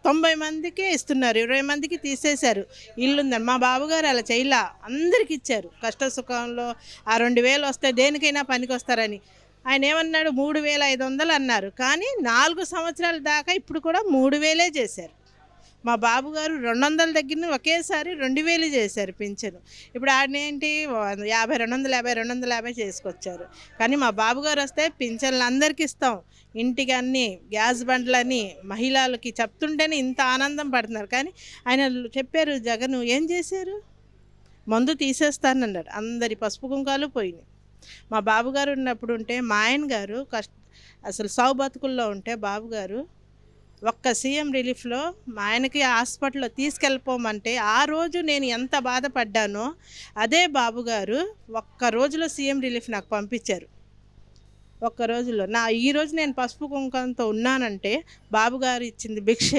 90 మందికే ఇస్తున్నారు, 20 మందికి తీసేశారు. ఇల్లుందని మా బాబుగారు అలా చేయలా, అందరికి ఇచ్చారు. కష్ట సుఖంలో ఆ 2000 వస్తే దేనికైనా పనికొస్తారని. ఆయన ఏమన్నాడు, 3500 అన్నారు, కానీ 4 సంవత్సరాల దాకా ఇప్పుడు కూడా 3000 చేశారు. మా బాబుగారు 200 దగ్గర ఒకేసారి 2000 చేశారు పింఛను. ఇప్పుడు ఆడనేంటి 50, 250, 250 చేసుకొచ్చారు. కానీ మా బాబుగారు వస్తే పింఛన్లు అందరికీ ఇస్తాం, ఇంటికి అన్నీ గ్యాస్ బండ్లని మహిళలకి చెప్తుంటేనే ఇంత ఆనందం పడుతున్నారు. కానీ ఆయన చెప్పారు, జగన్ ఏం చేశారు, మందు తీసేస్తానన్నాడు, అందరి పసుపు కుంకాలు పోయినాయి. మా బాబుగారు ఉన్నప్పుడు ఉంటే మా ఆయన గారు అసలు సావు బతుకుల్లో ఉంటే బాబుగారు ఒక్క సీఎం రిలీఫ్లో మా ఆయనకి హాస్పిటల్లో తీసుకెళ్ళిపోమంటే ఆ రోజు నేను ఎంత బాధపడ్డానో అదే బాబుగారు ఒక్క రోజులో సీఎం రిలీఫ్ నాకు పంపించారు. ఒక్క రోజులో ఈరోజు నేను పసుపు కుంకంతో ఉన్నానంటే బాబుగారు ఇచ్చింది భిక్షే.